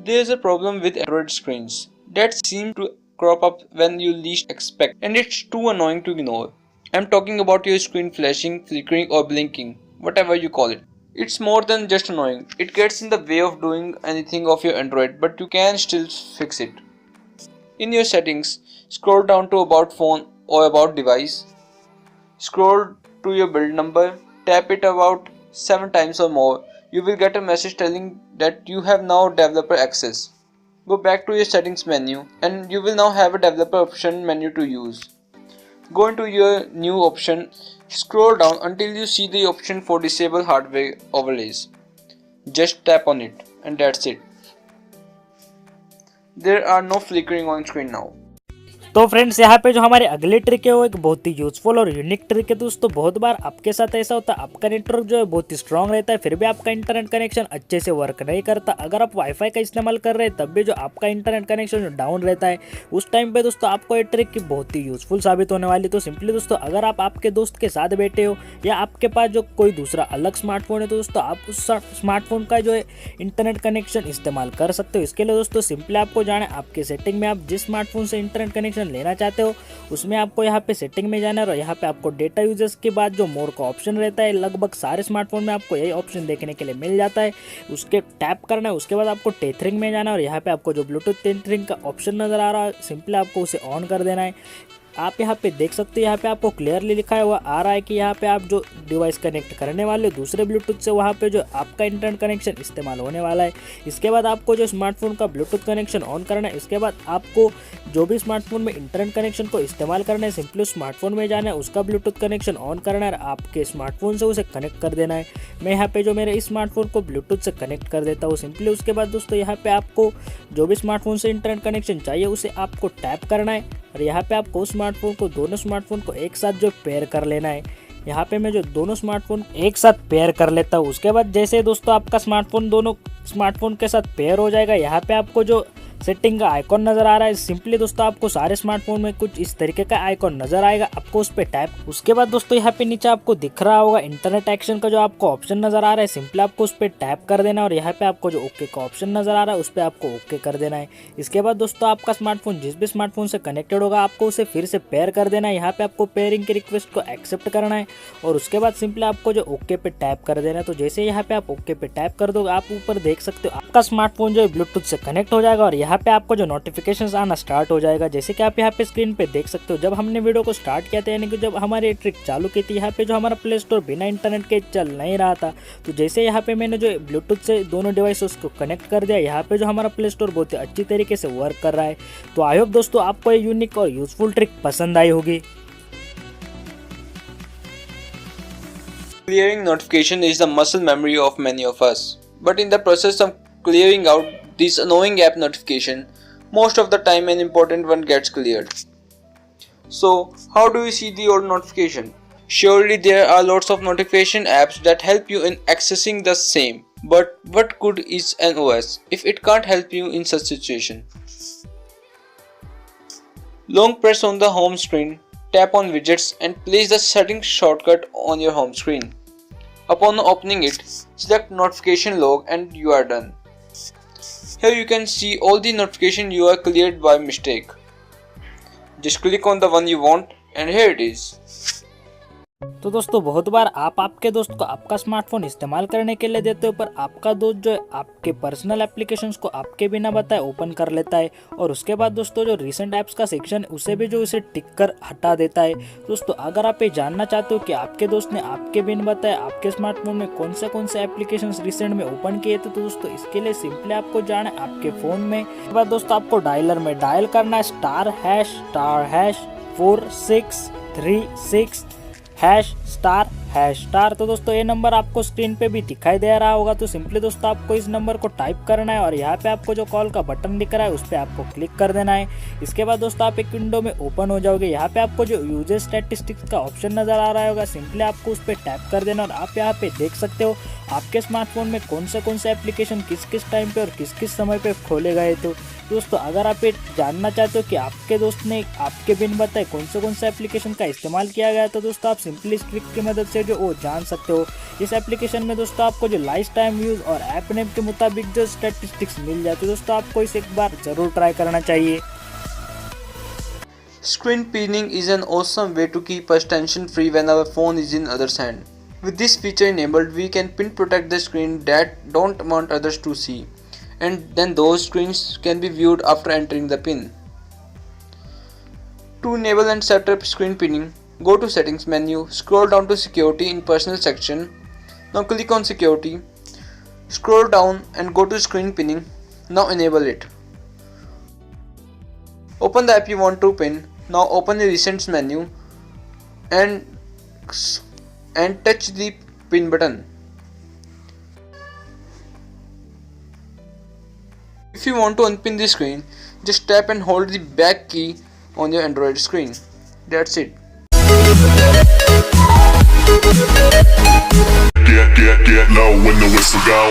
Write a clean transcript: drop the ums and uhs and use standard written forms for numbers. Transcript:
There's a problem with Android screens that seem to crop up when you least expect, and it's too annoying to ignore. I'm talking about your screen flashing, flickering, or blinking, whatever you call it. It's more than just annoying. It gets in the way of doing anything of your Android, but you can still fix it. In your settings, scroll down to About Phone or About Device. Scroll to your build number, tap it about 7 times or more. You will get a message telling that you have now developer access. Go back to your settings menu and you will now have a developer option menu to use. Go into your new option, scroll down until you see the option for disable hardware overlays. Just tap on it and that's it. There are no flickering on screen now. तो friends यहाँ पे जो हमारी अगली trick है वो एक बहुत ही यूजफुल और यूनिक ट्रिक है दोस्तों। बहुत बार आपके साथ ऐसा होता है, आपका नेटवर्क जो है बहुत ही स्ट्रांग रहता है, फिर भी आपका इंटरनेट कनेक्शन अच्छे से वर्क नहीं करता। अगर आप वाईफाई का इस्तेमाल कर रहे हैं तब भी जो आपका इंटरनेट कनेक्शन जो डाउन रहता है, उस टाइम पे दोस्तों आपको ये ट्रिक की बहुत ही यूजफुल साबित होने वाली। तो सिंपली दोस्तों, अगर आप आपके दोस्त के साथ बैठे हो या आपके पास जो कोई दूसरा अलग स्मार्टफोन है, तो दोस्तों आप उस स्मार्टफोन का जो है इंटरनेट कनेक्शन इस्तेमाल कर सकते हो। इसके लिए दोस्तों सिंपली आपको जाना है आपके सेटिंग में। आप जिस स्मार्टफोन से इंटरनेट कनेक्शन लेना चाहते हो उसमें आपको यहाँ पे सेटिंग में जाना है और यहाँ पे आपको डेटा यूजर्स के बाद जो मोर का ऑप्शन रहता है, लगभग सारे स्मार्टफोन में आपको यही ऑप्शन देखने के लिए मिल जाता है। उसके टैप करना है, उसके बाद आपको टेथरिंग में जाना है और यहाँ पे आपको जो ब्लूटूथ टेथरिंग का ऑप्शन नजर आ रहा है, सिंपली आपको उसे ऑन कर देना है। आप यहाँ पे देख सकते हो, यहाँ पे आपको क्लियरली लिखा हुआ आ रहा है कि यहाँ पे आप जो डिवाइस कनेक्ट करने वाले दूसरे ब्लूटूथ से, वहाँ पे जो आपका इंटरनेट कनेक्शन इस्तेमाल होने वाला है। इसके बाद आपको जो स्मार्टफोन का ब्लूटूथ कनेक्शन ऑन करना है। इसके बाद आपको जो भी स्मार्टफोन में इंटरनेट कनेक्शन को इस्तेमाल करना है, सिंपली स्मार्टफोन में जाना है, उसका ब्लूटूथ कनेक्शन ऑन करना है और आपके स्मार्टफोन से उसे कनेक्ट कर देना है। मैं यहाँ पे जो मेरे इस स्मार्टफोन को ब्लूटूथ से कनेक्ट कर देता हूँ सिंपली। उसके बाद दोस्तों यहाँ पे आपको जो भी स्मार्टफोन से इंटरनेट कनेक्शन चाहिए उसे आपको टैप करना है और यहाँ पे आपको स्मार्टफोन को दोनों स्मार्टफोन को एक साथ जो पेयर कर लेना है। यहाँ पे मैं जो दोनों स्मार्टफोन एक साथ पेयर कर लेता हूँ। उसके बाद जैसे दोस्तों आपका स्मार्टफोन दोनों स्मार्टफोन के साथ पेयर हो जाएगा, यहाँ पे आपको जो सेटिंग का आइकॉन नजर आ रहा है, सिंपली दोस्तों आपको सारे स्मार्टफोन में कुछ इस तरीके का आइकॉन नजर आएगा, आपको उस पर टैप। उसके बाद दोस्तों यहाँ पे नीचे आपको दिख रहा होगा इंटरनेट एक्शन का जो आपको ऑप्शन नजर आ रहा है, सिंपली आपको उस पर टैप कर देना और यहाँ पे आपको जो ओके का ऑप्शन नजर आ रहा है उस पर आपको ओके कर देना है। इसके बाद दोस्तों आपका स्मार्टफोन जिस भी स्मार्टफोन से कनेक्टेड होगा आपको उसे फिर से पेयर कर देना है। यहाँ पे आपको पेयरिंग की रिक्वेस्ट को एक्सेप्ट करना है और उसके बाद सिंपली आपको जो ओके पे टैप कर देना है। तो जैसे यहाँ पे आप ओके पे टैप कर दो, आप ऊपर देख सकते हो आपका स्मार्टफोन जो है ब्लूटूथ से कनेक्ट हो जाएगा और यहाँ पे आपको जो नोटिफिकेशंस आना स्टार्ट हो जाएगा। जैसे कि आप यहाँ पे स्क्रीन पे देख सकते हो, जब हमने वीडियो को स्टार्ट किया था, यानी कि जब हमारी ट्रिक चालू की थी, यहाँ पे जो हमारा प्ले स्टोर बिना इंटरनेट के चल नहीं रहा था। तो जैसे यहाँ पे मैंने जो ब्लूटूथ से दोनों डिवाइसेस को कनेक्ट कर दिया, यहाँ पे जो हमारा प्ले स्टोर बहुत ही अच्छी तरीके से वर्क कर रहा है। तो आई होप दोस्तों आपको ये यूनिक और यूजफुल ट्रिक पसंद आई होगी। Clearing notification is the muscle memory of many of us. But in the process of clearing out these annoying app notification, most of the time an important one gets cleared. So, how do you see the old notification? Surely there are lots of notification apps that help you in accessing the same. But what good is an OS if it can't help you in such situation? Long press on the home screen, tap on widgets and place the settings shortcut on your home screen. Upon opening it, select notification log and you are done. Here you can see all the notifications you are cleared by mistake. Just click on the one you want and here it is. तो दोस्तों बहुत बार आप आपके दोस्त को आपका smartphone इस्तेमाल करने के लिए देते हो, पर आपका दोस्त जो है आपके पर्सनल एप्लीकेशंस को आपके बिना बताए ओपन कर लेता है और उसके बाद दोस्तों जो रिसेंट ऐप्स का सेक्शन है उसे भी जो उसे टिक कर हटा देता है। दोस्तों अगर आप ये जानना चाहते हो कि आपके दोस्त ने आपके बिना बताए आपके स्मार्टफोन में कौन से एप्लीकेशंस रिसेंट में ओपन किए थे, तो दोस्तों इसके लिए सिंपली आपको जाना है आपके फोन में। इसके बाद दोस्तों आपको डायलर में डायल करना है *#4636##। तो दोस्तों ये नंबर आपको स्क्रीन पे भी दिखाई दे रहा होगा। तो सिंपली दोस्तों आपको इस नंबर को टाइप करना है और यहाँ पे आपको जो कॉल का बटन दिख रहा है उस पर आपको क्लिक कर देना है। इसके बाद दोस्तों आप एक विंडो में ओपन हो जाओगे। यहाँ पे आपको जो यूजर स्टैटिस्टिक्स का ऑप्शन नजर आ रहा होगा, सिंपली आपको उस पर टैप कर देना और आप यहाँ पे देख सकते हो आपके स्मार्टफोन में कौन से एप्लीकेशन किस किस टाइम पे और किस किस समय पे खोले गए। तो दोस्तों अगर आप ये जानना चाहते हो कि आपके दोस्त ने आपके बिन बताए कौन से एप्लीकेशन का इस्तेमाल किया गया तो दोस्तों आप सिंपली इस ट्रिक की मदद से जो वो जान सकते हो। इस एप्लीकेशन में दोस्तों आपको जो लाइफ टाइम यूज और ऐप नेम के मुताबिक जो स्टैटिस्टिक्स मिल जाती है, दोस्तों आपको इसे एक बार जरूर ट्राई करना चाहिए। Screen pinning is an awesome way to keep us tension free when our phone is in others hand. With this feature enabled, we can pin protect the screen that don't want others to see, and then those screens can be viewed after entering the pin. To enable and set up screen pinning, go to settings menu, scroll down to security in personal section. Now click on security, scroll down and go to screen pinning. Now enable it. Open the app you want to pin. Now open the recents menu and touch the pin button. If you want to unpin the screen, just tap and hold the back key on your Android screen. That's it. Get low when the whistle go.